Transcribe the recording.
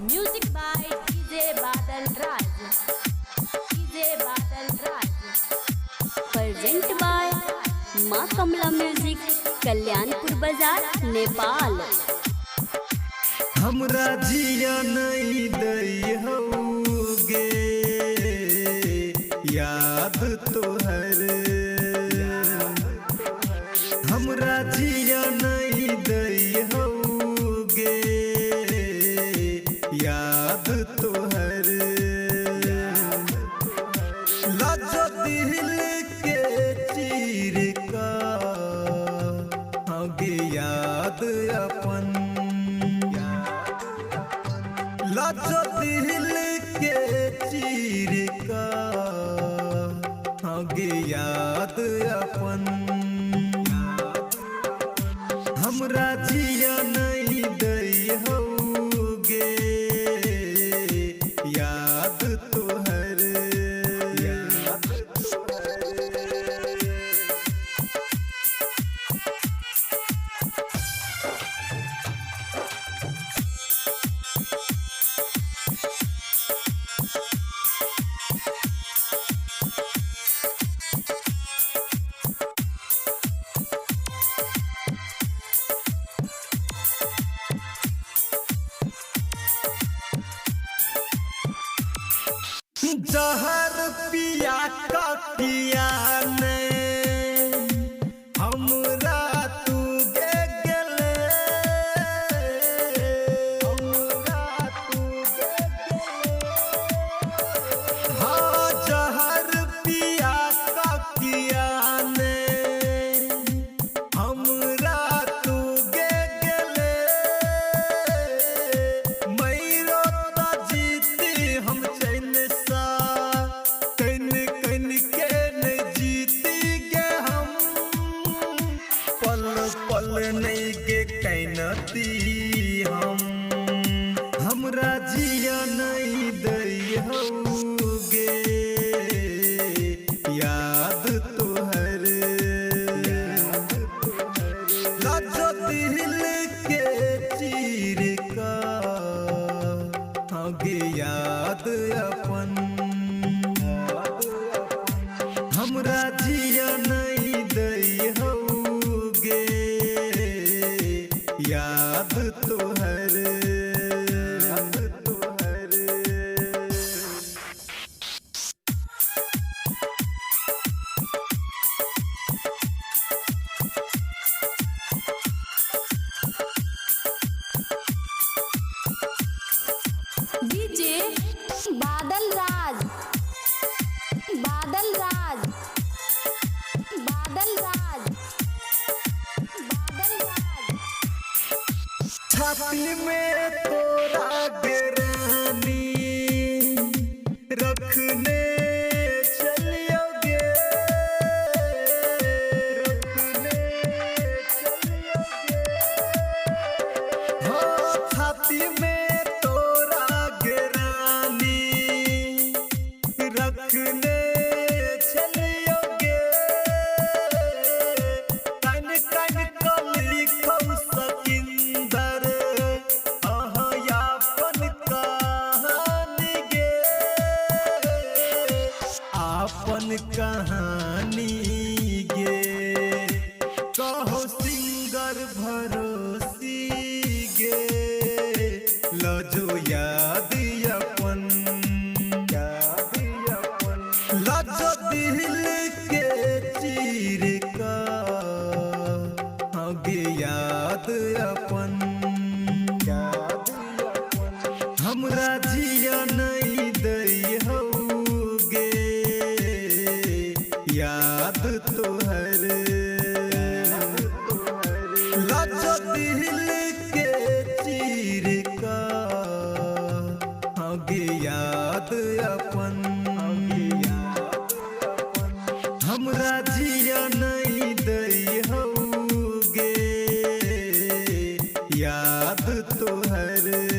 Music by DJ Badal Raj. DJ Badal Raj. Present by माँ कमला music, Kalyanpur बाजार, नेपाल। हमरा जिया नहीं दई होगे याद तोहर, हमरा जिया नहीं दई होगे याद तोहर। लाजो दिल के चीर का होगे याद अपन, लाजो दिल के चीर का होगे याद अपन। हमरा जिया नहीं दई होगे याद तोहर, याद तोहर। जहर पिया का पिया ने हमरा तू गे गेले, हमरा तू गे गेले। हाँ जहर पिया का पिया ने हमरा तू गे गेले। मैरो ता जीती हम चैन सा कन कन के न जीती गे हम, पल पल नहीं गे कैनती हम। हमरा जिया नहीं दई होगे याद तोहर, लाजो दिल के चीर का होगे याद अपन। हमरा जिया नहीं दई होगे याद तोहर, याद तोहर। DJ बादल राज, बादल राज, बादल राज, बादल राज। छाती में तोरा गिरानी रखने चलियोगे, रखने चलियोगे। हाँ छाती में तोरा गिरानी रखने चलियोगे। कन कन को लिखो सकिंदर यापन कहानी गे, आपन कहानी गे। कहो सिंगर भरोसी गे लजो याद अपन, याद अपन। लजो दिल के चीर का होगे याद अपन, याद अपन। हमरा जिया नहीं दई होगे याद तोहर, याद तोहर। लाजो दिल के चीर का होगे याद अपन, हमरा जिया नहीं दई होगे याद तोहर।